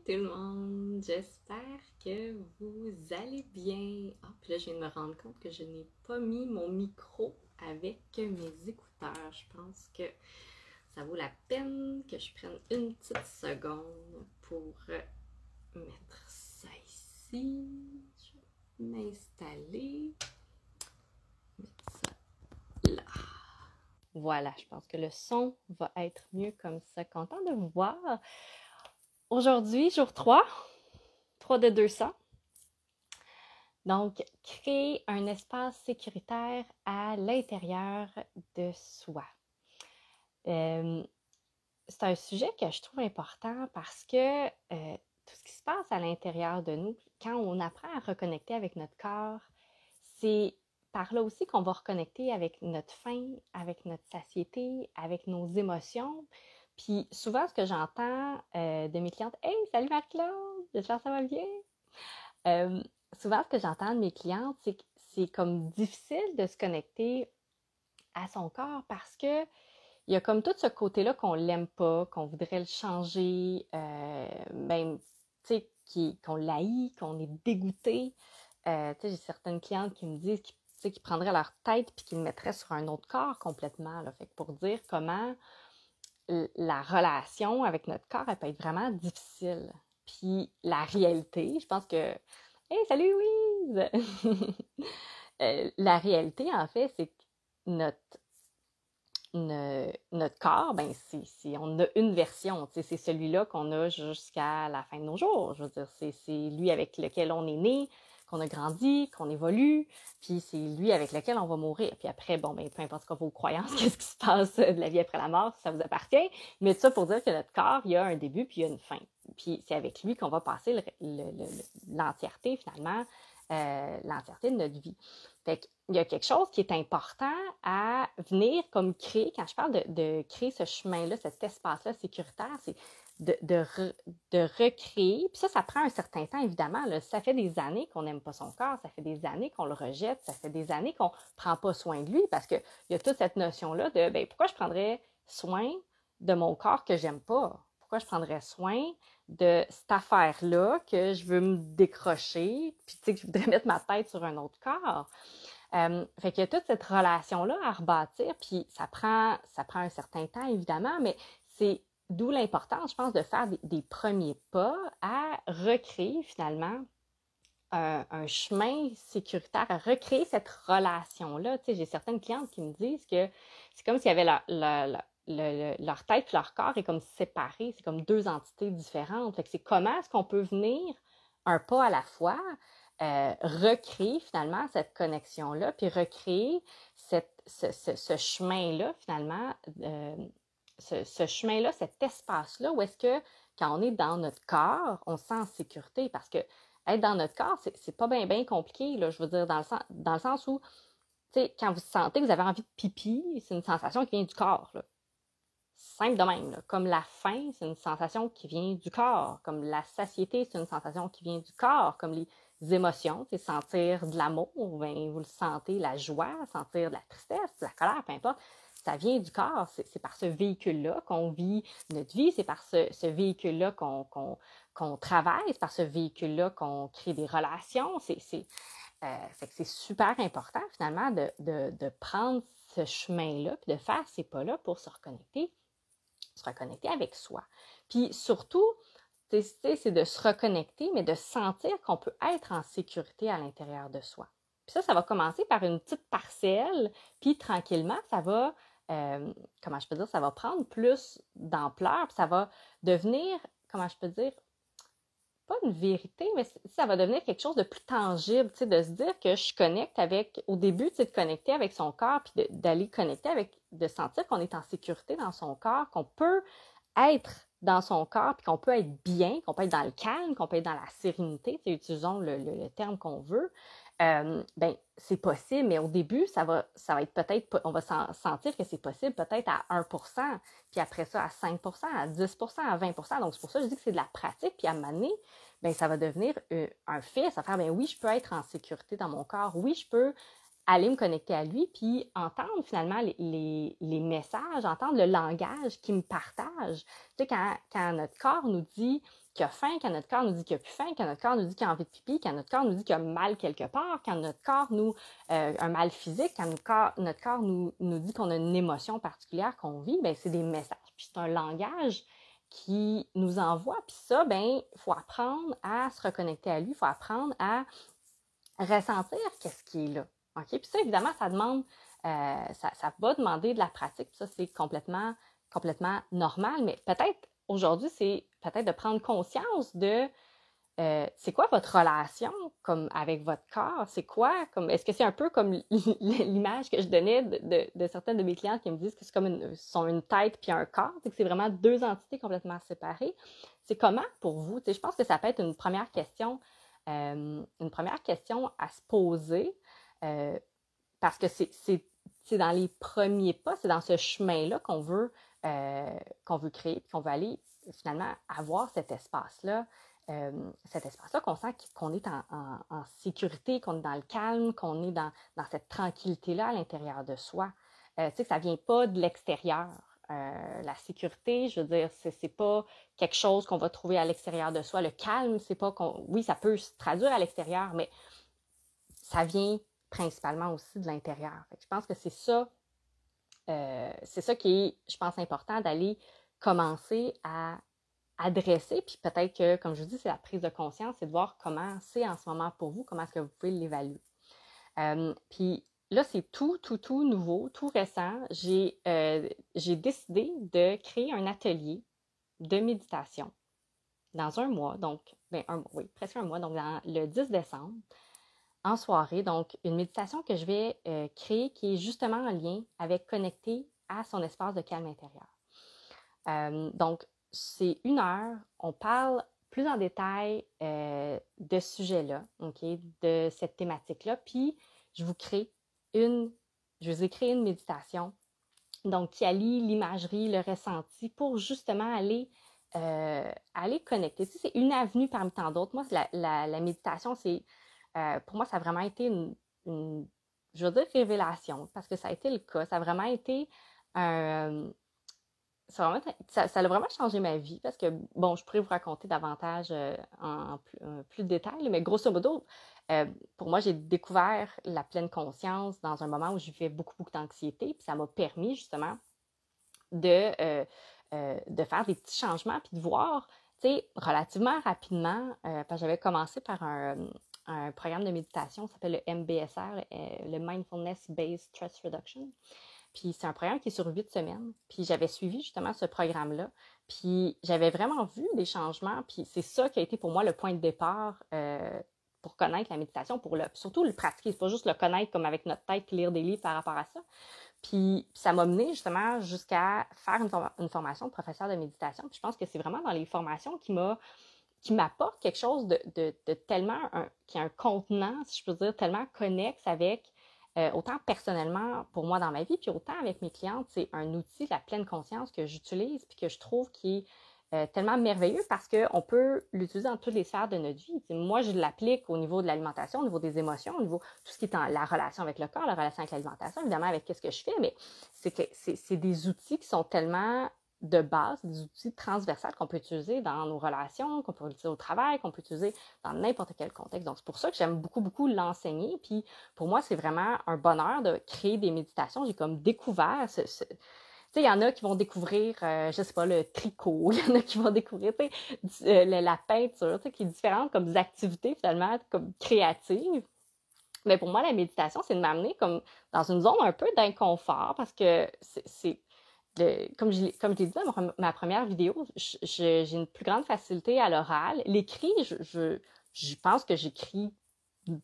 tout le monde, j'espère que vous allez bien. Ah, puis là, je viens de me rendre compte que je n'ai pas mis mon micro avec mes écouteurs. Je pense que ça vaut la peine que je prenne une petite seconde pour mettre ça ici. Je vais m'installer, mettre ça là. Voilà, je pense que le son va être mieux comme ça. Content de vous voir. Aujourd'hui, jour 3 de 200. Donc, créer un espace sécuritaire à l'intérieur de soi. C'est un sujet que je trouve important parce que tout ce qui se passe à l'intérieur de nous, quand on apprend à reconnecter avec notre corps, c'est par là aussi qu'on va reconnecter avec notre faim, avec notre satiété, avec nos émotions. Puis souvent, ce que j'entends de mes clientes, « Hey, salut Marie-Claude, j'espère que ça va bien! » Souvent, ce que j'entends de mes clientes, c'est que c'est comme difficile de se connecter à son corps parce que il y a comme tout ce côté-là qu'on l'aime pas, qu'on voudrait le changer, même, tu sais, qu'on l'haït, qu'on est dégoûté. Tu sais, j'ai certaines clientes qui me disent qu'ils prendraient leur tête puis qu'ils le mettraient sur un autre corps complètement, là. Fait que pour dire comment la relation avec notre corps, elle peut être vraiment difficile. Puis la réalité, je pense que... Hey, salut Louise! La réalité, en fait, c'est que notre corps, ben on a une version, c'est celui-là qu'on a jusqu'à la fin de nos jours. Je veux dire, c'est lui avec lequel on est né, qu'on a grandi, qu'on évolue, puis c'est lui avec lequel on va mourir. Puis après, bon, ben peu importe vos croyances, qu'est-ce qui se passe de la vie après la mort, ça vous appartient. Mais ça pour dire que notre corps, il y a un début puis il y a une fin. Puis c'est avec lui qu'on va passer l'entièreté, finalement, l'entièreté de notre vie. Fait qu'il y a quelque chose qui est important à venir comme créer, quand je parle de créer ce chemin-là, cet espace-là sécuritaire, c'est de recréer. Puis ça prend un certain temps, évidemment. Là. Ça fait des années qu'on n'aime pas son corps, ça fait des années qu'on le rejette, ça fait des années qu'on ne prend pas soin de lui parce qu'il y a toute cette notion-là de ben, pourquoi je prendrais soin de mon corps que j'aime pas? Pourquoi je prendrais soin de cette affaire-là que je veux me décrocher, puis tu sais, que je voudrais mettre ma tête sur un autre corps? Fait qu'il y a toute cette relation-là à rebâtir, puis ça prend un certain temps, évidemment, mais c'est d'où l'importance, je pense, de faire des premiers pas à recréer, finalement, un chemin sécuritaire, à recréer cette relation-là. Tu sais, j'ai certaines clientes qui me disent que c'est comme s'il y avait leur tête et leur corps est comme séparés, c'est comme deux entités différentes. Fait que c'est comment est-ce qu'on peut venir un pas à la fois, recréer finalement cette connexion-là, puis recréer ce chemin-là finalement, ce chemin-là, cet espace-là, où est-ce que quand on est dans notre corps, on se sent en sécurité, parce que être dans notre corps, c'est pas bien compliqué, là, je veux dire, dans le sens où, tu sais, quand vous sentez que vous avez envie de pipi, c'est une sensation qui vient du corps, là. Simple de même, là. Comme la faim, c'est une sensation qui vient du corps. Comme la satiété, c'est une sensation qui vient du corps. Comme les émotions, c'est sentir de l'amour, ben, vous le sentez, la joie, sentir de la tristesse, de la colère, peu importe. Ça vient du corps. C'est par ce véhicule-là qu'on vit notre vie. C'est par ce véhicule-là qu'on travaille. C'est par ce véhicule-là qu'on crée des relations. Fait que c'est super important, finalement, de prendre ce chemin-là puis de faire ces pas-là pour se reconnecter avec soi. Puis surtout, c'est de se reconnecter, mais de sentir qu'on peut être en sécurité à l'intérieur de soi. Puis ça va commencer par une petite parcelle, puis tranquillement, ça va, comment je peux dire, ça va prendre plus d'ampleur, puis ça va devenir, comment je peux dire, pas une vérité, mais ça va devenir quelque chose de plus tangible, de se dire que je connecte avec, au début, de connecter avec son corps, puis d'aller connecter avec, de sentir qu'on est en sécurité dans son corps, qu'on peut être dans son corps, puis qu'on peut être bien, qu'on peut être dans le calme, qu'on peut être dans la sérénité, utilisons le terme qu'on veut. Ben, c'est possible, mais au début, ça va être peut-être, on va sentir que c'est possible peut-être à 1%, puis après ça à 5%, à 10%, à 20%. Donc, c'est pour ça que je dis que c'est de la pratique, puis à un moment donné, ben, ça va devenir un fait, ça va faire, ben oui, je peux être en sécurité dans mon corps, oui, je peux aller me connecter à lui, puis entendre finalement les messages, entendre le langage qu'il me partage. Tu sais, quand notre corps nous dit qu'il a faim, quand notre corps nous dit qu'il n'a plus faim, quand notre corps nous dit qu'il a envie de pipi, quand notre corps nous dit qu'il a mal quelque part, quand notre corps nous un mal physique, quand notre corps nous dit qu'on a une émotion particulière qu'on vit, ben c'est des messages. Puis c'est un langage qui nous envoie. Puis ça, ben il faut apprendre à se reconnecter à lui, il faut apprendre à ressentir qu'est-ce qui est là. OK? Puis ça, évidemment, ça demande, ça va demander de la pratique. Puis ça, c'est complètement normal. Mais peut-être, aujourd'hui, c'est peut-être de prendre conscience de c'est quoi votre relation comme avec votre corps? C'est quoi? Est-ce que c'est un peu comme l'image que je donnais de certaines de mes clientes qui me disent que c'est comme sont une tête puis un corps, c'est que c'est vraiment deux entités complètement séparées. C'est comment pour vous? Je pense que ça peut être une première question à se poser parce que c'est dans les premiers pas, c'est dans ce chemin-là qu'on veut créer, puis qu'on veut aller finalement avoir cet espace-là qu'on sent qu'on est en sécurité, qu'on est dans le calme, qu'on est dans cette tranquillité-là à l'intérieur de soi. Tu sais, que ça ne vient pas de l'extérieur. La sécurité, je veux dire, c'est pas quelque chose qu'on va trouver à l'extérieur de soi. Le calme, c'est pas oui, ça peut se traduire à l'extérieur, mais ça vient principalement aussi de l'intérieur. Je pense que c'est ça qui est, je pense, important d'aller commencer à adresser, puis peut-être que, comme je vous dis, c'est la prise de conscience, c'est de voir comment c'est en ce moment pour vous, comment est-ce que vous pouvez l'évaluer. Puis là, c'est tout nouveau, tout récent. J'ai décidé de créer un atelier de méditation dans un mois, donc, presque un mois, donc dans le 10 décembre, en soirée. Donc, une méditation que je vais créer qui est justement en lien avec connecter à son espace de calme intérieur. Donc, c'est 1 heure, on parle plus en détail de ce sujet-là, OK, de cette thématique-là, puis je vous ai créé une méditation, donc qui allie l'imagerie, le ressenti pour justement aller connecter. Tu sais, c'est une avenue parmi tant d'autres. Moi, la méditation, pour moi, ça a vraiment été je veux dire révélation, parce que ça a été le cas. Ça a vraiment été ça a vraiment changé ma vie parce que, bon, je pourrais vous raconter davantage en plus de détails, mais grosso modo, pour moi, j'ai découvert la pleine conscience dans un moment où je vivais beaucoup d'anxiété, puis ça m'a permis justement de faire des petits changements, puis de voir, tu sais, relativement rapidement, parce que j'avais commencé par un programme de méditation qui s'appelle le MBSR, le Mindfulness Based Stress Reduction. Puis c'est un programme qui est sur 8 semaines. Puis j'avais suivi justement ce programme-là. Puis j'avais vraiment vu des changements. Puis c'est ça qui a été pour moi le point de départ pour connaître la méditation, surtout le pratiquer. C'est pas juste le connaître comme avec notre tête puis lire des livres par rapport à ça. Puis ça m'a mené justement jusqu'à faire une formation de professeur de méditation. Puis je pense que c'est vraiment dans les formations qui m'apporte quelque chose de tellement, qui a un contenant, si je peux dire, tellement connexe avec autant personnellement pour moi dans ma vie, puis autant avec mes clientes, c'est un outil de la pleine conscience que j'utilise puis que je trouve qui est tellement merveilleux parce qu'on peut l'utiliser dans toutes les sphères de notre vie. T'sais, moi, je l'applique au niveau de l'alimentation, au niveau des émotions, au niveau de tout ce qui est la relation avec le corps, la relation avec l'alimentation, évidemment avec ce que je fais, mais c'est des outils qui sont tellement de base, des outils transversales qu'on peut utiliser dans nos relations, qu'on peut utiliser au travail, qu'on peut utiliser dans n'importe quel contexte. Donc, c'est pour ça que j'aime beaucoup l'enseigner. Puis, pour moi, c'est vraiment un bonheur de créer des méditations. J'ai comme découvert tu sais, il y en a qui vont découvrir, je sais pas, le tricot. Il y en a qui vont découvrir, tu sais, la peinture, tu sais, qui est différente comme des activités, finalement, comme créatives. Mais pour moi, la méditation, c'est de m'amener comme dans une zone un peu d'inconfort parce que comme je l'ai dit dans ma première vidéo, j'ai une plus grande facilité à l'oral. L'écrit, je pense que j'écris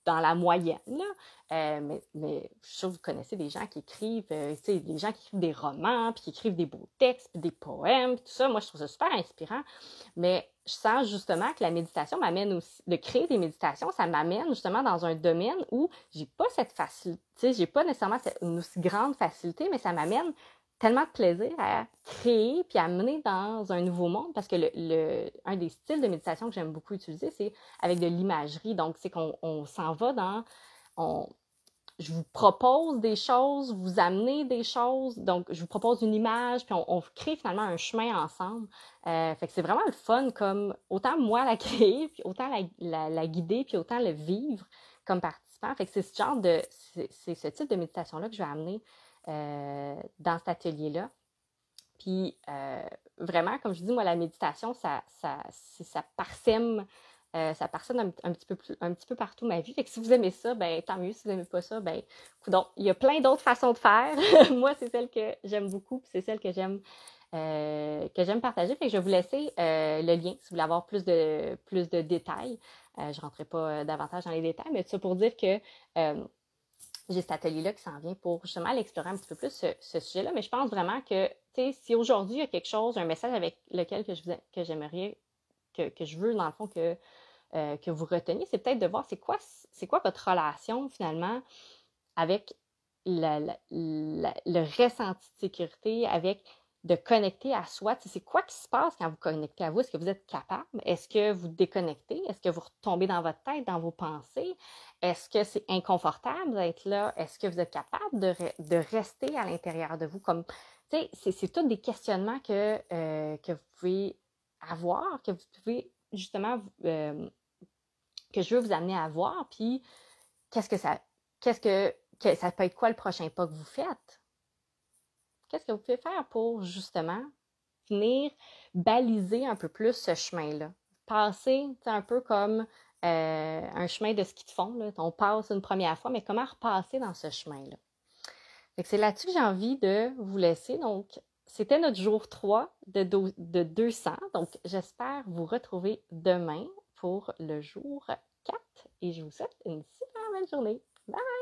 dans la moyenne, là. Mais je suis sûre que vous connaissez des gens qui écrivent, tu sais, des gens qui écrivent des romans, puis qui écrivent des beaux textes, puis des poèmes, puis tout ça. Moi, je trouve ça super inspirant. Mais je sens justement que la méditation m'amène aussi, de créer des méditations, ça m'amène justement dans un domaine où j'ai pas cette facilité, tu sais, j'ai pas nécessairement une aussi grande facilité, mais ça m'amène tellement de plaisir à créer puis à mener dans un nouveau monde parce que un des styles de méditation que j'aime beaucoup utiliser, c'est avec de l'imagerie. Donc, c'est qu'on s'en va dans... je vous propose des choses, vous amenez des choses, donc je vous propose une image, puis on crée finalement un chemin ensemble. Fait que c'est vraiment le fun, comme autant moi la créer, puis autant la guider, puis autant le vivre comme participant. Fait que c'est ce type de méditation-là que je vais amener dans cet atelier-là. Puis vraiment, comme je dis, moi, la méditation, ça parsème. Ça parsème un petit peu partout ma vie. Fait que si vous aimez ça, ben tant mieux. Si vous n'aimez pas ça, ben coudonc. Il y a plein d'autres façons de faire. Moi, c'est celle que j'aime beaucoup, c'est celle que j'aime partager. Fait que je vais vous laisser le lien si vous voulez avoir plus de détails. Je ne rentrerai pas davantage dans les détails, mais tout ça pour dire que j'ai cet atelier-là qui s'en vient pour justement aller explorer un petit peu plus ce sujet-là. Mais je pense vraiment que, tu sais, si aujourd'hui il y a quelque chose, un message avec lequel que j'aimerais, que je veux, dans le fond, que vous reteniez, c'est peut-être de voir c'est quoi votre relation, finalement, avec le ressenti de sécurité, avec de connecter à soi. Tu sais, c'est quoi qui se passe quand vous connectez à vous? Est-ce que vous êtes capable? Est-ce que vous déconnectez? Est-ce que vous retombez dans votre tête, dans vos pensées? Est-ce que c'est inconfortable d'être là? Est-ce que vous êtes capable de rester à l'intérieur de vous? Comme, tu sais, c'est tous des questionnements que vous pouvez avoir, que vous pouvez justement, que je veux vous amener à voir. Puis, ça peut être quoi le prochain pas que vous faites? Qu'est-ce que vous pouvez faire pour, justement, venir baliser un peu plus ce chemin-là? Passer, c'est un peu comme un chemin de ski de fond, là. On passe une première fois, mais comment repasser dans ce chemin-là? Fait que c'est là-dessus que j'ai envie de vous laisser. Donc, c'était notre jour 3 de 200. Donc, j'espère vous retrouver demain pour le jour 4. Et je vous souhaite une super belle journée. Bye!